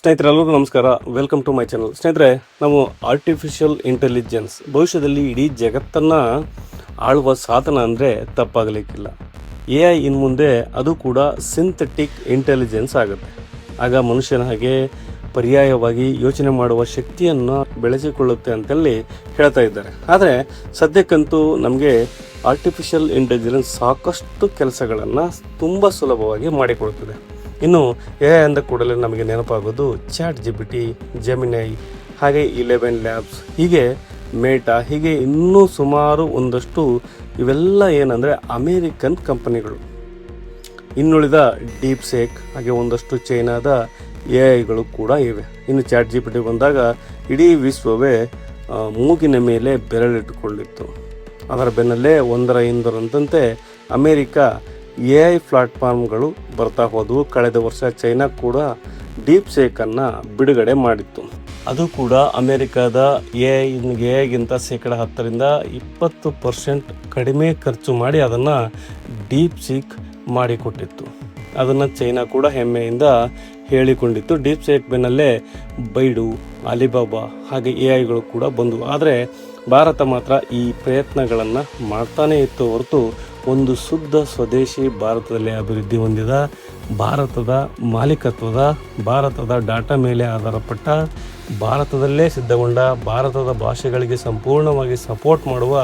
ಸ್ನೇಹಿತರೆಲ್ಲರಿಗೂ ನಮಸ್ಕಾರ. Welcome to my channel. ಸ್ನೇಹಿತರೆ, ನಾವು ಆರ್ಟಿಫಿಷಿಯಲ್ ಇಂಟೆಲಿಜೆನ್ಸ್ ಭವಿಷ್ಯದಲ್ಲಿ ಇಡೀ ಜಗತ್ತನ್ನು ಆಳುವ ಸಾಧನ ಅಂದರೆ ತಪ್ಪಾಗಲಿಕ್ಕಿಲ್ಲ. AI ಇನ್ನು ಮುಂದೆ ಅದು ಕೂಡ ಸಿಂಥೆಟಿಕ್ ಇಂಟೆಲಿಜೆನ್ಸ್ ಆಗುತ್ತೆ. ಆಗ ಮನುಷ್ಯನ ಹಾಗೆ ಪರ್ಯಾಯವಾಗಿ ಯೋಚನೆ ಮಾಡುವ ಶಕ್ತಿಯನ್ನು ಬೆಳೆಸಿಕೊಳ್ಳುತ್ತೆ ಅಂತೇಳಿ ಹೇಳ್ತಾ ಇದ್ದಾರೆ. ಆದರೆ ಸದ್ಯಕ್ಕಂತೂ ನಮಗೆ ಆರ್ಟಿಫಿಷಿಯಲ್ ಇಂಟೆಲಿಜೆನ್ಸ್ ಸಾಕಷ್ಟು ಕೆಲಸಗಳನ್ನು ತುಂಬ ಸುಲಭವಾಗಿ ಮಾಡಿಕೊಡುತ್ತದೆ. ಇನ್ನು AI ಅಂದ ಕೂಡಲೇ ನಮಗೆ ನೆನಪಾಗೋದು ChatGPT, ಜೆಮಿನೈ, ಹಾಗೆ 11 ಲ್ಯಾಬ್ಸ್, ಹೀಗೆ ಮೇಟಾ, ಹೀಗೆ ಇನ್ನೂ ಸುಮಾರು ಒಂದಷ್ಟು ಇವೆಲ್ಲ ಏನಂದರೆ ಅಮೇರಿಕನ್ ಕಂಪನಿಗಳು. ಇನ್ನುಳಿದ ಡೀಪ್ ಸೇಕ್, ಹಾಗೆ ಒಂದಷ್ಟು ಚೈನಾದ AIಗಳು ಕೂಡ ಇವೆ. ಇನ್ನು ChatGPT ಬಂದಾಗ ಇಡೀ ವಿಶ್ವವೇ ಮೂಗಿನ ಮೇಲೆ ಬೆರಳಿಟ್ಟುಕೊಂಡಿತ್ತು. ಅದರ ಬೆನ್ನಲ್ಲೇ ಒಂದರ ಇಂದರಂತೆ ಅಮೇರಿಕ AI ಪ್ಲಾಟ್ಫಾರ್ಮ್ಗಳು ಬರ್ತಾ ಹೋದವು. ಕಳೆದ ವರ್ಷ ಚೈನಾ ಕೂಡ ಡೀಪ್ ಸೇಕನ್ನು ಬಿಡುಗಡೆ ಮಾಡಿತ್ತು. ಅದು ಕೂಡ ಅಮೇರಿಕಾದ AIಗಿಂತ 10% 20% ಕಡಿಮೆ ಖರ್ಚು ಮಾಡಿ ಅದನ್ನು ಡೀಪ್ ಸೀಕ್ ಮಾಡಿಕೊಟ್ಟಿತ್ತು. ಅದನ್ನು ಚೈನಾ ಕೂಡ ಹೆಮ್ಮೆಯಿಂದ ಹೇಳಿಕೊಂಡಿತ್ತು. ಡೀಪ್ ಸೇಕ್ ಬೆನ್ನಲ್ಲೇ ಬೈಡು, ಅಲಿಬಾಬಾ ಹಾಗೆ AIಗಳು ಕೂಡ ಬಂದವು. ಆದರೆ ಭಾರತ ಮಾತ್ರ ಈ ಪ್ರಯತ್ನಗಳನ್ನು ಮಾಡ್ತಾನೇ ಇತ್ತು ಹೊರತು ಒಂದು ಶುದ್ಧ ಸ್ವದೇಶಿ ಭಾರತದಲ್ಲಿ ಅಭಿವೃದ್ಧಿ ಹೊಂದಿದ, ಭಾರತದ ಮಾಲೀಕತ್ವದ, ಭಾರತದ ಡಾಟಾ ಮೇಲೆ ಆಧಾರಪಟ್ಟ, ಭಾರತದಲ್ಲೇ ಸಿದ್ಧಗೊಂಡ, ಭಾರತದ ಭಾಷೆಗಳಿಗೆ ಸಂಪೂರ್ಣವಾಗಿ ಸಪೋರ್ಟ್ ಮಾಡುವ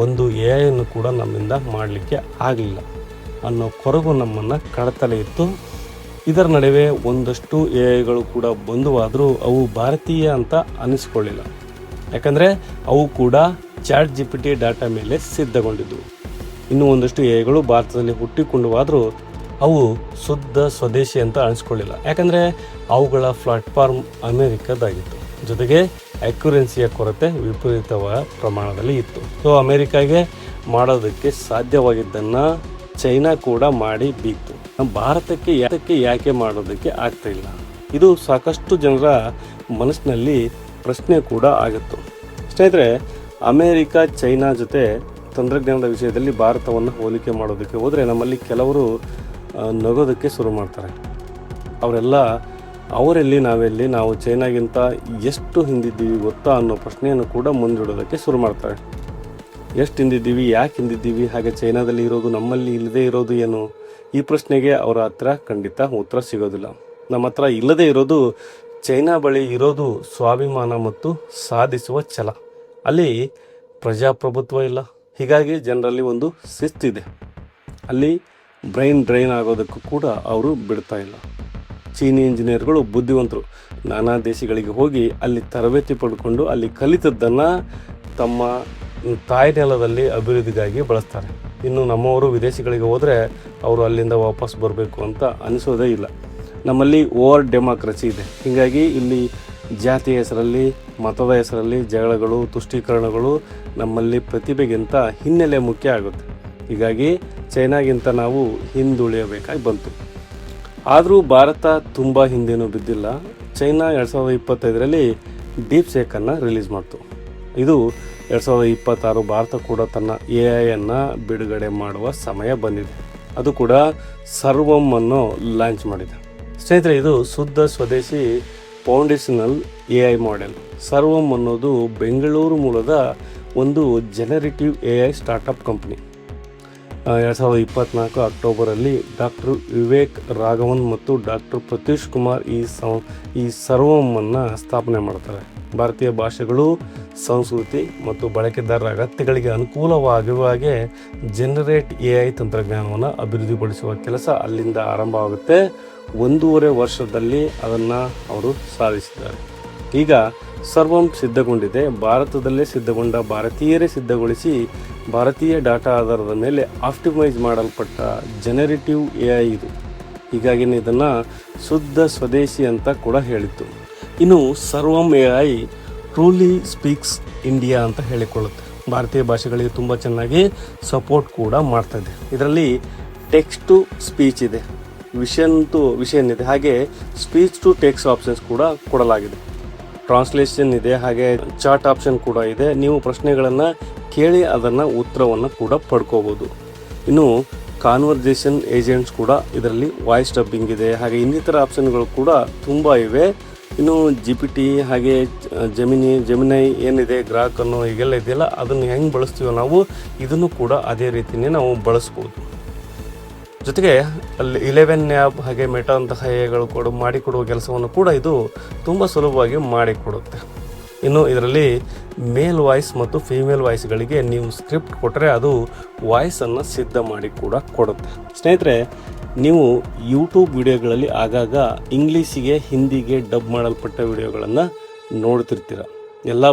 ಒಂದು AIಯನ್ನು ಕೂಡ ನಮ್ಮಿಂದ ಮಾಡಲಿಕ್ಕೆ ಆಗಲಿಲ್ಲ ಅನ್ನೋ ಕೊರಗು ನಮ್ಮನ್ನು ಕಾಡ್ತಲೇ ಇತ್ತು. ಇದರ ನಡುವೆ ಒಂದಷ್ಟು AIಗಳು ಕೂಡ ಬಂದುವಾದರೂ ಅವು ಭಾರತೀಯ ಅಂತ ಅನಿಸ್ಕೊಳ್ಳಿಲ್ಲ. ಯಾಕಂದರೆ ಅವು ಕೂಡ ChatGPT ಡಾಟಾ ಮೇಲೆ ಸಿದ್ಧಗೊಂಡಿದ್ದವು. ಇನ್ನೂ ಒಂದಷ್ಟು AIಗಳು ಭಾರತದಲ್ಲಿ ಹುಟ್ಟಿಕೊಂಡವಾದರೂ ಅವು ಶುದ್ಧ ಸ್ವದೇಶಿ ಅಂತ ಅನಿಸ್ಕೊಳ್ಳಿಲ್ಲ. ಯಾಕಂದರೆ ಅವುಗಳ ಪ್ಲಾಟ್ಫಾರ್ಮ್ ಅಮೇರಿಕದಾಗಿತ್ತು. ಜೊತೆಗೆ ಅಕ್ಯುರೆನ್ಸಿಯ ಕೊರತೆ ವಿಪರೀತವಾದ ಪ್ರಮಾಣದಲ್ಲಿ ಇತ್ತು. ಸೊ ಅಮೇರಿಕಾಗೆ ಮಾಡೋದಕ್ಕೆ ಸಾಧ್ಯವಾಗಿದ್ದನ್ನು ಚೈನಾ ಕೂಡ ಮಾಡಿ ಬೀಗ್ತು. ಭಾರತಕ್ಕೆ ಯಾಕೆ ಮಾಡೋದಕ್ಕೆ ಆಗ್ತಾಯಿಲ್ಲ? ಇದು ಸಾಕಷ್ಟು ಜನರ ಮನಸ್ಸಿನಲ್ಲಿ ಪ್ರಶ್ನೆ ಕೂಡ ಆಗಿತ್ತು. ಸ್ನೇಹಿತರೆ, ಅಮೇರಿಕ ಚೈನಾ ಜೊತೆ ತಂತ್ರಜ್ಞಾನದ ವಿಷಯದಲ್ಲಿ ಭಾರತವನ್ನು ಹೋಲಿಕೆ ಮಾಡೋದಕ್ಕೆ ಹೋದರೆ ನಮ್ಮಲ್ಲಿ ಕೆಲವರು ನಗೋದಕ್ಕೆ ಶುರು ಮಾಡ್ತಾರೆ. ಅವರೆಲ್ಲ ಅವರೆಲ್ಲಿ ನಾವೆಲ್ಲಿ, ನಾವು ಚೈನಾಗಿಂತ ಎಷ್ಟು ಹಿಂದಿದ್ದೀವಿ ಗೊತ್ತಾ ಅನ್ನೋ ಪ್ರಶ್ನೆಯನ್ನು ಕೂಡ ಮುಂದಿಡೋದಕ್ಕೆ ಶುರು ಮಾಡ್ತಾರೆ. ಎಷ್ಟು ಹಿಂದಿದ್ದೀವಿ, ಯಾಕೆ ಹಿಂದಿದ್ದೀವಿ, ಹಾಗೆ ಚೈನಾದಲ್ಲಿ ಇರೋದು ನಮ್ಮಲ್ಲಿ ಇಲ್ಲದೇ ಇರೋದು ಏನು? ಈ ಪ್ರಶ್ನೆಗೆ ಅವರ ಹತ್ರ ಖಂಡಿತ ಉತ್ತರ ಸಿಗೋದಿಲ್ಲ. ನಮ್ಮ ಹತ್ರ ಇಲ್ಲದೇ ಇರೋದು, ಚೈನಾ ಬಳಿ ಇರೋದು ಸ್ವಾಭಿಮಾನ ಮತ್ತು ಸಾಧಿಸುವ ಛಲ. ಅಲ್ಲಿ ಪ್ರಜಾಪ್ರಭುತ್ವ ಇಲ್ಲ. ಹೀಗಾಗಿ ಜನರಲ್ಲಿ ಒಂದು ಶಿಸ್ತಿದೆ. ಅಲ್ಲಿ ಬ್ರೈನ್ ಡ್ರೈನ್ ಆಗೋದಕ್ಕೂ ಕೂಡ ಅವರು ಬಿಡ್ತಾ ಇಲ್ಲ. ಚೀನಿ ಇಂಜಿನಿಯರ್ಗಳು ಬುದ್ಧಿವಂತರು. ನಾನಾ ದೇಶಗಳಿಗೆ ಹೋಗಿ ಅಲ್ಲಿ ತರಬೇತಿ ಪಡ್ಕೊಂಡು ಅಲ್ಲಿ ಕಲಿತದ್ದನ್ನು ತಮ್ಮ ತಾಯಿ ನೆಲದಲ್ಲಿ ಅಭಿವೃದ್ಧಿಗಾಗಿ ಬಳಸ್ತಾರೆ. ಇನ್ನು ನಮ್ಮವರು ವಿದೇಶಗಳಿಗೆ ಹೋದರೆ ಅವರು ಅಲ್ಲಿಂದ ವಾಪಸ್ ಬರಬೇಕು ಅಂತ ಅನಿಸೋದೇ ಇಲ್ಲ. ನಮ್ಮಲ್ಲಿ ಓವರ್ ಡೆಮಾಕ್ರಸಿ ಇದೆ. ಹೀಗಾಗಿ ಇಲ್ಲಿ ಜಾತಿಯ ಹೆಸರಲ್ಲಿ, ಮತದ ಹೆಸರಲ್ಲಿ ಜಗಳಗಳು, ತುಷ್ಟೀಕರಣಗಳು ನಮ್ಮಲ್ಲಿ ಪ್ರತಿಭೆಗಿಂತ ಹಿನ್ನೆಲೆ ಮುಖ್ಯ ಆಗುತ್ತೆ. ಹೀಗಾಗಿ ಚೈನಾಗಿಂತ ನಾವು ಹಿಂದುಳಿಯಬೇಕಾಗಿ ಬಂತು. ಆದರೂ ಭಾರತ ತುಂಬ ಹಿಂದೇನೂ ಬಿದ್ದಿಲ್ಲ. ಚೈನಾ 2025ರಲ್ಲಿ ಡೀಪ್ ಸೇಕನ್ನು ರಿಲೀಸ್ ಮಾಡ್ತು. ಇದು 2026 ಭಾರತ ಕೂಡ ತನ್ನ AIಯನ್ನು ಬಿಡುಗಡೆ ಮಾಡುವ ಸಮಯ ಬಂದಿದೆ. ಅದು ಕೂಡ ಸರ್ವಂ ಅನ್ನೋ ಲಾಂಚ್ ಮಾಡಿದೆ. ಸ್ನೇಹಿತರೆ, ಇದು ಶುದ್ಧ ಸ್ವದೇಶಿ ಫೌಂಡೇಶನಲ್ AI ಮಾಡೆಲ್. ಸರ್ವಂ ಅನ್ನೋದು ಬೆಂಗಳೂರು ಮೂಲದ ಒಂದು ಜನರೇಟಿವ್ AI ಸ್ಟಾರ್ಟಪ್ ಕಂಪ್ನಿ. 2024 ಅಕ್ಟೋಬರಲ್ಲಿ ಡಾಕ್ಟರ್ ವಿವೇಕ್ ರಾಘವನ್ ಮತ್ತು ಡಾಕ್ಟರ್ ಪ್ರತೀಶ್ ಕುಮಾರ್ ಈ ಸರ್ವಮನ್ನು ಸ್ಥಾಪನೆ ಮಾಡ್ತಾರೆ. ಭಾರತೀಯ ಭಾಷೆಗಳು, ಸಂಸ್ಕೃತಿ ಮತ್ತು ಬಳಕೆದಾರರ ಅಗತ್ಯಗಳಿಗೆ ಅನುಕೂಲವಾಗುವ ಹಾಗೆ ಜನರೇಟ್ AI ತಂತ್ರಜ್ಞಾನವನ್ನು ಅಭಿವೃದ್ಧಿಪಡಿಸುವ ಕೆಲಸ ಅಲ್ಲಿಂದ ಆರಂಭವಾಗುತ್ತೆ. 1.5 ವರ್ಷದಲ್ಲಿ ಅದನ್ನು ಅವರು ಸಾಧಿಸಿದ್ದಾರೆ. ಈಗ ಸರ್ವಂ ಸಿದ್ಧಗೊಂಡಿದೆ. ಭಾರತದಲ್ಲೇ ಸಿದ್ಧಗೊಂಡ, ಭಾರತೀಯರೇ ಸಿದ್ಧಗೊಳಿಸಿ ಭಾರತೀಯ ಡಾಟಾ ಆಧಾರದ ಮೇಲೆ ಆಪ್ಟಿಮೈಸ್ ಮಾಡಲ್ಪಟ್ಟ ಜನರೇಟಿವ್ AI ಇದು. ಹೀಗಾಗಿ ಇದನ್ನು ಶುದ್ಧ ಸ್ವದೇಶಿ ಅಂತ ಕೂಡ ಹೇಳಿತ್ತು. ಇನ್ನು ಸರ್ವಂ AI ಟ್ರೂಲಿ ಸ್ಪೀಕ್ಸ್ ಇಂಡಿಯಾ ಅಂತ ಹೇಳಿಕೊಳ್ಳುತ್ತೆ. ಭಾರತೀಯ ಭಾಷೆಗಳಿಗೆ ತುಂಬ ಚೆನ್ನಾಗಿ ಸಪೋರ್ಟ್ ಕೂಡ ಮಾಡ್ತಾಯಿದೆ. ಇದರಲ್ಲಿ ಟೆಕ್ಸ್ಟ್ ಟು ಸ್ಪೀಚ್ ಇದೆ, ವಿಷನ್ ಇದೆ, ಹಾಗೆ ಸ್ಪೀಚ್ ಟು ಟೆಕ್ಸ್ಟ್ ಆಪ್ಷನ್ಸ್ ಕೂಡ ಕೊಡಲಾಗಿದೆ. ಟ್ರಾನ್ಸ್ಲೇಷನ್ ಇದೆ, ಹಾಗೆ ಚಾಟ್ ಆಪ್ಷನ್ ಕೂಡ ಇದೆ. ನೀವು ಪ್ರಶ್ನೆಗಳನ್ನು ಕೇಳಿ ಅದನ್ನು ಉತ್ತರವನ್ನು ಕೂಡ ಪಡ್ಕೋಬೋದು. ಇನ್ನು ಕಾನ್ವರ್ಜೇಷನ್ ಏಜೆಂಟ್ಸ್ ಕೂಡ ಇದರಲ್ಲಿ ವಾಯ್ಸ್ ಡಬ್ಬಿಂಗ್ ಇದೆ, ಹಾಗೆ ಇನ್ನಿತರ ಆಪ್ಷನ್ಗಳು ಕೂಡ ತುಂಬ ಇವೆ. ಇನ್ನು GPT ಹಾಗೆ ಜೆಮಿನೈ ಏನಿದೆ ಗ್ರಾಹಕನ್ನು ಹೀಗೆಲ್ಲ ಇದೆಯಲ್ಲ, ಅದನ್ನು ಹೆಂಗೆ ಬಳಸ್ತೀವೋ ನಾವು ಇದನ್ನು ಕೂಡ ಅದೇ ರೀತಿಯೇ ನಾವು ಬಳಸ್ಬೋದು. ಜೊತೆಗೆ ಅಲ್ಲಿ 11 ಆ್ಯಪ್ ಹಾಗೆ ಮೆಟಾ ಅಂತಹ ಎಗಳು ಕೂಡ ಮಾಡಿಕೊಡುವ ಕೆಲಸವನ್ನು ಕೂಡ ಇದು ತುಂಬ ಸುಲಭವಾಗಿ ಮಾಡಿಕೊಡುತ್ತೆ. ಇನ್ನು ಇದರಲ್ಲಿ ಮೇಲ್ ವಾಯ್ಸ್ ಮತ್ತು ಫೀಮೇಲ್ ವಾಯ್ಸ್ಗಳಿಗೆ ನೀವು ಸ್ಕ್ರಿಪ್ಟ್ ಕೊಟ್ಟರೆ ಅದು ವಾಯ್ಸನ್ನು ಸಿದ್ಧ ಮಾಡಿ ಕೂಡ ಕೊಡುತ್ತೆ. ಸ್ನೇಹಿತರೆ, ನೀವು ಯೂಟ್ಯೂಬ್ ವಿಡಿಯೋಗಳಲ್ಲಿ ಆಗಾಗ ಇಂಗ್ಲೀಷಿಗೆ ಹಿಂದಿಗೆ ಡಬ್ ಮಾಡಲ್ಪಟ್ಟ ವಿಡಿಯೋಗಳನ್ನು ನೋಡ್ತಿರ್ತೀರ. ಎಲ್ಲ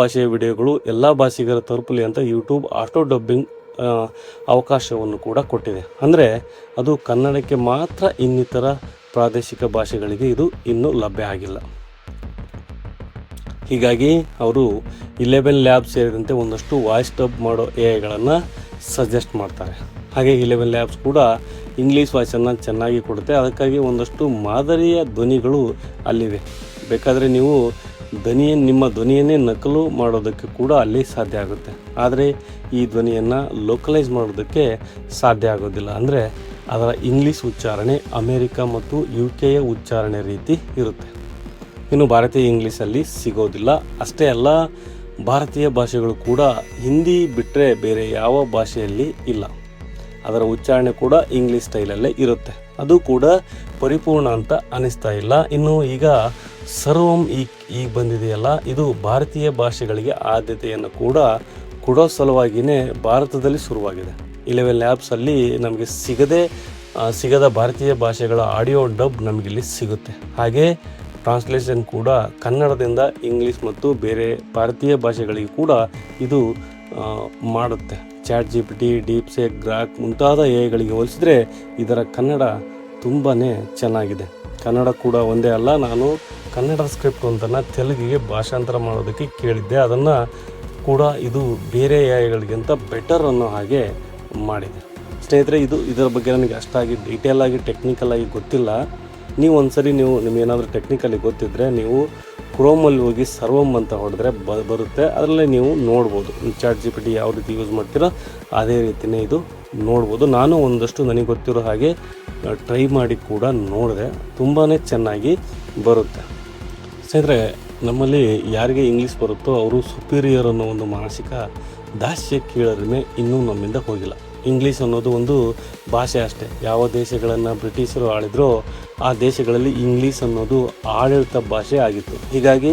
ಭಾಷೆಯ ವಿಡಿಯೋಗಳು ಎಲ್ಲ ಭಾಷಿಗರ ತಲುಪಲಿ ಅಂತ ಯೂಟ್ಯೂಬ್ ಆಟೋ ಡಬ್ಬಿಂಗ್ ಅವಕಾಶವನ್ನು ಕೂಡ ಕೊಟ್ಟಿದೆ. ಅಂದರೆ ಅದು ಕನ್ನಡಕ್ಕೆ ಮಾತ್ರ, ಇನ್ನಿತರ ಪ್ರಾದೇಶಿಕ ಭಾಷೆಗಳಿಗೆ ಇದು ಇನ್ನೂ ಲಭ್ಯ ಆಗಿಲ್ಲ. ಹೀಗಾಗಿ ಅವರು 11 ಲ್ಯಾಬ್ ಸೇರಿದಂತೆ ಒಂದಷ್ಟು ವಾಯ್ಸ್ ಡಬ್ ಮಾಡೋ ಎಐಗಳನ್ನು ಸಜೆಸ್ಟ್ ಮಾಡ್ತಾರೆ. ಹಾಗೆ 11 ಲ್ಯಾಬ್ಸ್ ಕೂಡ ಇಂಗ್ಲೀಷ್ ವಾಯ್ಸನ್ನು ಚೆನ್ನಾಗಿ ಕೊಡುತ್ತೆ. ಅದಕ್ಕಾಗಿ ಒಂದಷ್ಟು ಮಾದರಿಯ ಧ್ವನಿಗಳು ಅಲ್ಲಿವೆ. ಬೇಕಾದರೆ ನೀವು ನಿಮ್ಮ ಧ್ವನಿಯನ್ನೇ ನಕಲು ಮಾಡೋದಕ್ಕೆ ಕೂಡ ಅಲ್ಲಿ ಸಾಧ್ಯ ಆಗುತ್ತೆ. ಆದರೆ ಈ ಧ್ವನಿಯನ್ನು ಲೋಕಲೈಸ್ ಮಾಡೋದಕ್ಕೆ ಸಾಧ್ಯ ಆಗೋದಿಲ್ಲ. ಅಂದರೆ ಅದರ ಇಂಗ್ಲೀಷ್ ಉಚ್ಚಾರಣೆ ಅಮೇರಿಕ ಮತ್ತು UK ಉಚ್ಚಾರಣೆ ರೀತಿ ಇರುತ್ತೆ. ಇನ್ನು ಭಾರತೀಯ ಇಂಗ್ಲೀಷಲ್ಲಿ ಸಿಗೋದಿಲ್ಲ. ಅಷ್ಟೇ ಅಲ್ಲ, ಭಾರತೀಯ ಭಾಷೆಗಳು ಕೂಡ ಹಿಂದಿ ಬಿಟ್ಟರೆ ಬೇರೆ ಯಾವ ಭಾಷೆಯಲ್ಲಿ ಇಲ್ಲ. ಅದರ ಉಚ್ಚಾರಣೆ ಕೂಡ ಇಂಗ್ಲೀಷ್ ಸ್ಟೈಲಲ್ಲೇ ಇರುತ್ತೆ. ಅದು ಕೂಡ ಪರಿಪೂರ್ಣ ಅಂತ ಅನಿಸ್ತಾ ಇಲ್ಲ. ಇನ್ನು ಈಗ ಸರ್ವಂ ಈಗ ಬಂದಿದೆಯಲ್ಲ, ಇದು ಭಾರತೀಯ ಭಾಷೆಗಳಿಗೆ ಆದ್ಯತೆಯನ್ನು ಕೂಡ ಕೊಡೋ ಸಲುವಾಗಿಯೇ ಭಾರತದಲ್ಲಿ ಶುರುವಾಗಿದೆ. 11 ಲ್ಯಾಬ್ಸಲ್ಲಿ ನಮಗೆ ಸಿಗದ ಭಾರತೀಯ ಭಾಷೆಗಳ ಆಡಿಯೋ ಡಬ್ ನಮಗಿಲ್ಲಿ ಸಿಗುತ್ತೆ. ಹಾಗೆ ಟ್ರಾನ್ಸ್ಲೇಷನ್ ಕೂಡ ಕನ್ನಡದಿಂದ ಇಂಗ್ಲೀಷ್ ಮತ್ತು ಬೇರೆ ಭಾರತೀಯ ಭಾಷೆಗಳಿಗೆ ಕೂಡ ಇದು ಮಾಡುತ್ತೆ. ChatGPT, DeepSeek, ಗ್ರಾಕ್ ಮುಂತಾದ ಎಐಗಳಿಗೆ ಹೋಲಿಸಿದ್ರೆ ಇದರ ಕನ್ನಡ ತುಂಬಾ ಚೆನ್ನಾಗಿದೆ. ಕನ್ನಡ ಕೂಡ ಒಂದೇ ಅಲ್ಲ, ನಾನು ಕನ್ನಡ ಸ್ಕ್ರಿಪ್ಟ್ ಒಂದನ್ನು ತೆಲುಗಿಗೆ ಭಾಷಾಂತರ ಮಾಡೋದಕ್ಕೆ ಕೇಳಿದ್ದೆ. ಅದನ್ನು ಕೂಡ ಇದು ಬೇರೆ ಎಐಗಳಿಗಿಂತ ಬೆಟರ್ ಅನ್ನೋ ಹಾಗೆ ಮಾಡಿದೆ. ಸ್ನೇಹಿತರೆ, ಇದರ ಬಗ್ಗೆ ನನಗೆ ಅಷ್ಟಾಗಿ ಡೀಟೇಲ್ ಆಗಿ ಟೆಕ್ನಿಕಲ್ ಆಗಿ ಗೊತ್ತಿಲ್ಲ. ನೀವು ಒಂದ್ಸರಿ ನಿಮಗೇನಾದರೂ ಟೆಕ್ನಿಕಲಿ ಗೊತ್ತಿದ್ದರೆ ನೀವು ಕ್ರೋಮಲ್ಲಿ ಹೋಗಿ ಸರ್ವಂ ಅಂತ ಹೊಡೆದ್ರೆ ಬರುತ್ತೆ. ಅದರಲ್ಲೇ ನೀವು ನೋಡ್ಬೋದು. ChatGPT ಯಾವ ರೀತಿ ಯೂಸ್ ಮಾಡ್ತೀರೋ ಅದೇ ರೀತಿಯೇ ಇದು ನೋಡ್ಬೋದು. ನಾನು ಒಂದಷ್ಟು ನನಗೆ ಗೊತ್ತಿರೋ ಹಾಗೆ ಟ್ರೈ ಮಾಡಿ ಕೂಡ ನೋಡಿದೆ. ತುಂಬಾ ಚೆನ್ನಾಗಿ ಬರುತ್ತೆ. ಸ್ನೇಹಿತರೆ, ನಮ್ಮಲ್ಲಿ ಯಾರಿಗೆ ಇಂಗ್ಲೀಷ್ ಬರುತ್ತೋ ಅವರು ಸುಪೀರಿಯರ್ ಅನ್ನೋ ಒಂದು ಮಾನಸಿಕ ದಾಸ್ಯ ಕೀಳರಿಮೆ ಇನ್ನೂ ನಮ್ಮಿಂದ ಹೋಗಿಲ್ಲ. ಇಂಗ್ಲೀಷ್ ಅನ್ನೋದು ಒಂದು ಭಾಷೆ ಅಷ್ಟೇ. ಯಾವ ದೇಶಗಳನ್ನು ಬ್ರಿಟಿಷರು ಆಳಿದ್ರೋ ಆ ದೇಶಗಳಲ್ಲಿ ಇಂಗ್ಲೀಷ್ ಅನ್ನೋದು ಆಡಳಿತ ಭಾಷೆ ಆಗಿತ್ತು. ಹೀಗಾಗಿ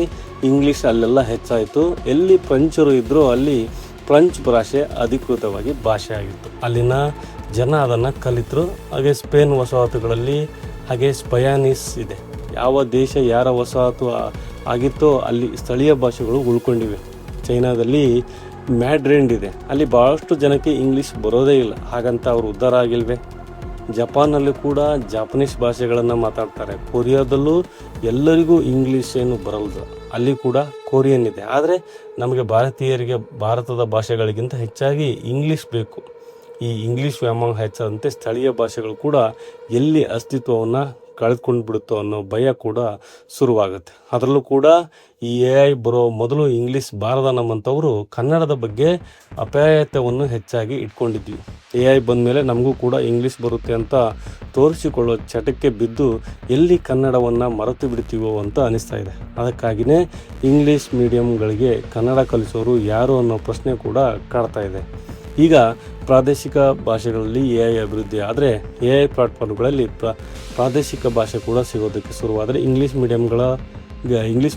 ಇಂಗ್ಲೀಷ್ ಅಲ್ಲೆಲ್ಲ ಹೆಚ್ಚಾಯಿತು. ಎಲ್ಲಿ ಫ್ರೆಂಚರು ಇದ್ದರೂ ಅಲ್ಲಿ ಫ್ರೆಂಚ್ ಭಾಷೆ ಅಧಿಕೃತವಾಗಿ ಭಾಷೆ ಆಗಿತ್ತು. ಅಲ್ಲಿನ ಜನ ಅದನ್ನು ಕಲಿತರು. ಹಾಗೆ ಸ್ಪೇನ್ ವಸಾಹತುಗಳಲ್ಲಿ ಹಾಗೆ ಸ್ಪಯಾನಿಸ್ ಇದೆ. ಯಾವ ದೇಶ ಯಾರ ವಸಾಹತು ಆಗಿತ್ತೋ ಅಲ್ಲಿ ಸ್ಥಳೀಯ ಭಾಷೆಗಳು ಉಳ್ಕೊಂಡಿವೆ. ಚೈನಾದಲ್ಲಿ ಮ್ಯಾಡ್ರಿಂಡ್ ಇದೆ. ಅಲ್ಲಿ ಭಾಳಷ್ಟು ಜನಕ್ಕೆ ಇಂಗ್ಲೀಷ್ ಬರೋದೇ ಇಲ್ಲ. ಹಾಗಂತ ಅವರು ಉದ್ಧಾರ ಆಗಿಲ್ವೇ? ಜಪಾನಲ್ಲಿ ಕೂಡ ಜಾಪನೀಸ್ ಭಾಷೆಗಳನ್ನು ಮಾತಾಡ್ತಾರೆ. ಕೊರಿಯಾದಲ್ಲೂ ಎಲ್ಲರಿಗೂ ಇಂಗ್ಲೀಷ್ ಏನು ಬರಲ್ಲ, ಅಲ್ಲಿ ಕೂಡ ಕೊರಿಯನ್ ಇದೆ. ಆದರೆ ನಮಗೆ ಭಾರತೀಯರಿಗೆ ಭಾರತದ ಭಾಷೆಗಳಿಗಿಂತ ಹೆಚ್ಚಾಗಿ ಇಂಗ್ಲೀಷ್ ಬೇಕು. ಈ ಇಂಗ್ಲೀಷ್ ವ್ಯಾಮೋಹ ಹೆಚ್ಚಾದಂತೆ ಸ್ಥಳೀಯ ಭಾಷೆಗಳು ಕೂಡ ಎಲ್ಲಿ ಅಸ್ತಿತ್ವವನ್ನು ಕಳೆದುಕೊಂಡು ಬಿಡುತ್ತೋ ಅನ್ನೋ ಭಯ ಕೂಡ ಶುರುವಾಗುತ್ತೆ. ಅದರಲ್ಲೂ ಕೂಡ ಈ AI ಬರೋ ಮೊದಲು ಇಂಗ್ಲೀಷ್ ಬಾರದ ನಮ್ಮಂಥವರು ಕನ್ನಡದ ಬಗ್ಗೆ ಅಪಾಯತವನ್ನು ಹೆಚ್ಚಾಗಿ ಇಟ್ಕೊಂಡಿದ್ವಿ. AI ಬಂದ ಮೇಲೆ ನಮಗೂ ಕೂಡ ಇಂಗ್ಲೀಷ್ ಬರುತ್ತೆ ಅಂತ ತೋರಿಸಿಕೊಳ್ಳೋ ಚಟಕ್ಕೆ ಬಿದ್ದು ಎಲ್ಲಿ ಕನ್ನಡವನ್ನು ಮರೆತು ಬಿಡ್ತೀವೋ ಅಂತ ಅನಿಸ್ತಾ ಇದೆ. ಅದಕ್ಕಾಗಿಯೇ ಇಂಗ್ಲೀಷ್ ಮೀಡಿಯಮ್ಗಳಿಗೆ ಕನ್ನಡ ಕಲಿಸೋರು ಯಾರು ಅನ್ನೋ ಪ್ರಶ್ನೆ ಕೂಡ ಕಾಡ್ತಾ ಇದೆ. ಈಗ ಪ್ರಾದೇಶಿಕ ಭಾಷೆಗಳಲ್ಲಿ AI ಅಭಿವೃದ್ಧಿ ಆದರೆ AI ಪ್ಲಾಟ್ಫಾರ್ಮ್ಗಳಲ್ಲಿ ಪ್ರಾದೇಶಿಕ ಭಾಷೆ ಕೂಡ ಸಿಗೋದಕ್ಕೆ ಶುರುವಾದರೆ ಇಂಗ್ಲೀಷ್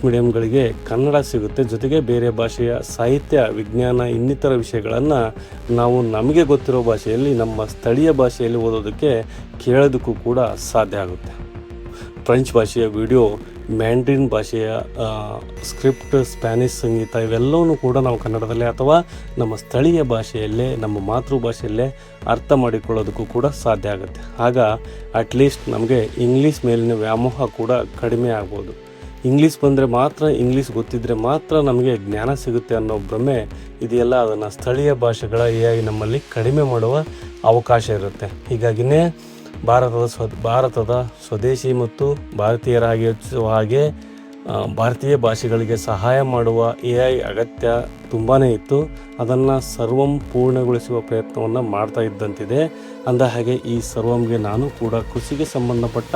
ಮೀಡಿಯಮ್ಗಳಿಗೆ ಕನ್ನಡ ಸಿಗುತ್ತೆ. ಜೊತೆಗೆ ಬೇರೆ ಭಾಷೆಯ ಸಾಹಿತ್ಯ, ವಿಜ್ಞಾನ, ಇನ್ನಿತರ ವಿಷಯಗಳನ್ನು ನಾವು ನಮಗೆ ಗೊತ್ತಿರೋ ಭಾಷೆಯಲ್ಲಿ, ನಮ್ಮ ಸ್ಥಳೀಯ ಭಾಷೆಯಲ್ಲಿ ಓದೋದಕ್ಕೆ ಕೇಳೋದಕ್ಕೂ ಕೂಡ ಸಾಧ್ಯ ಆಗುತ್ತೆ. ಫ್ರೆಂಚ್ ಭಾಷೆಯ ವಿಡಿಯೋ, ಮ್ಯಾಂಡ್ರಿನ್ ಭಾಷೆಯ ಸ್ಕ್ರಿಪ್ಟ್, ಸ್ಪ್ಯಾನಿಷ್ ಸಂಗೀತ ಇವೆಲ್ಲವೂ ಕೂಡ ನಾವು ಕನ್ನಡದಲ್ಲೇ ಅಥವಾ ನಮ್ಮ ಸ್ಥಳೀಯ ಭಾಷೆಯಲ್ಲೇ, ನಮ್ಮ ಮಾತೃಭಾಷೆಯಲ್ಲೇ ಅರ್ಥ ಮಾಡಿಕೊಳ್ಳೋದಕ್ಕೂ ಕೂಡ ಸಾಧ್ಯ ಆಗುತ್ತೆ. ಆಗ ಅಟ್ಲೀಸ್ಟ್ ನಮಗೆ ಇಂಗ್ಲೀಷ್ ಮೇಲಿನ ವ್ಯಾಮೋಹ ಕೂಡ ಕಡಿಮೆ ಆಗ್ಬೋದು. ಇಂಗ್ಲೀಷ್ ಬಂದರೆ ಮಾತ್ರ, ಇಂಗ್ಲೀಷ್ ಗೊತ್ತಿದ್ದರೆ ಮಾತ್ರ ನಮಗೆ ಜ್ಞಾನ ಸಿಗುತ್ತೆ ಅನ್ನೋ ಭ್ರಮೆ ಇದೆಯಲ್ಲ, ಅದನ್ನು ಸ್ಥಳೀಯ ಭಾಷೆಗಳ AI ನಮ್ಮಲ್ಲಿ ಕಡಿಮೆ ಮಾಡುವ ಅವಕಾಶ ಇರುತ್ತೆ. ಹೀಗಾಗಿಯೇ ಭಾರತದ ಸ್ವದೇಶಿ ಮತ್ತು ಭಾರತೀಯರಾಗಿ ಯೋಚಿಸುವ ಹಾಗೆ ಭಾರತೀಯ ಭಾಷೆಗಳಿಗೆ ಸಹಾಯ ಮಾಡುವ AI ಅಗತ್ಯ ತುಂಬಾ ಇತ್ತು. ಅದನ್ನು ಸರ್ವಂ ಪೂರ್ಣಗೊಳಿಸುವ ಪ್ರಯತ್ನವನ್ನು ಮಾಡ್ತಾ ಇದ್ದಂತಿದೆ. ಅಂದ ಹಾಗೆ ಈ ಸರ್ವಂಗೆ ನಾನು ಕೂಡ ಕೃಷಿಗೆ ಸಂಬಂಧಪಟ್ಟ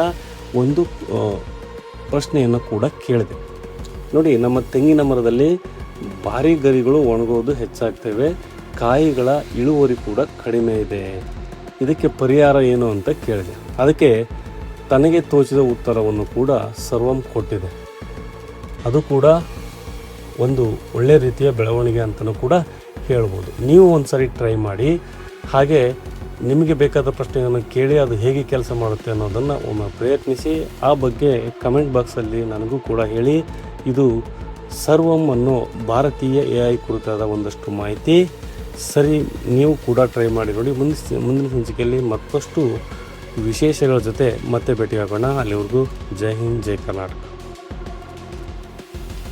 ಒಂದು ಪ್ರಶ್ನೆಯನ್ನು ಕೂಡ ಕೇಳಿದೆ. ನೋಡಿ, ನಮ್ಮ ತೆಂಗಿನ ಮರದಲ್ಲಿ ಭಾರಿ ಗರಿಗಳು ಒಣಗೋದು ಹೆಚ್ಚಾಗ್ತವೆ, ಕಾಯಿಗಳ ಇಳುವರಿ ಕೂಡ ಕಡಿಮೆ ಇದೆ, ಇದಕ್ಕೆ ಪರಿಹಾರ ಏನು ಅಂತ ಕೇಳಿದೆ. ಅದಕ್ಕೆ ತನಗೆ ತೋಚಿದ ಉತ್ತರವನ್ನು ಕೂಡ ಸರ್ವಂ ಕೊಟ್ಟಿದೆ. ಅದು ಕೂಡ ಒಂದು ಒಳ್ಳೆಯ ರೀತಿಯ ಬೆಳವಣಿಗೆ ಅಂತಲೂ ಕೂಡ ಹೇಳ್ಬೋದು. ನೀವು ಒಂದು ಸರಿ ಟ್ರೈ ಮಾಡಿ, ಹಾಗೆ ನಿಮಗೆ ಬೇಕಾದ ಪ್ರಶ್ನೆಗಳನ್ನು ಕೇಳಿ ಅದು ಹೇಗೆ ಕೆಲಸ ಮಾಡುತ್ತೆ ಅನ್ನೋದನ್ನು ಒಮ್ಮೆ ಪ್ರಯತ್ನಿಸಿ. ಆ ಬಗ್ಗೆ ಕಮೆಂಟ್ ಬಾಕ್ಸಲ್ಲಿ ನನಗೂ ಕೂಡ ಹೇಳಿ. ಇದು ಸರ್ವಂ ಅನ್ನೋ ಭಾರತೀಯ AI ಕುರಿತಾದ ಒಂದಷ್ಟು ಮಾಹಿತಿ. ಸರಿ, ನೀವು ಕೂಡ ಟ್ರೈ ಮಾಡಿ ನೋಡಿ. ಮುಂದಿನ ಸಂಚಿಕೆಯಲ್ಲಿ ಮತ್ತಷ್ಟು ವಿಶೇಷಗಳ ಜೊತೆ ಮತ್ತೆ ಭೇಟಿಯಾಗೋಣ. ಅಲ್ಲಿವರೆಗೂ ಜೈ ಹಿಂದ್, ಜೈ ಕರ್ನಾಟಕ.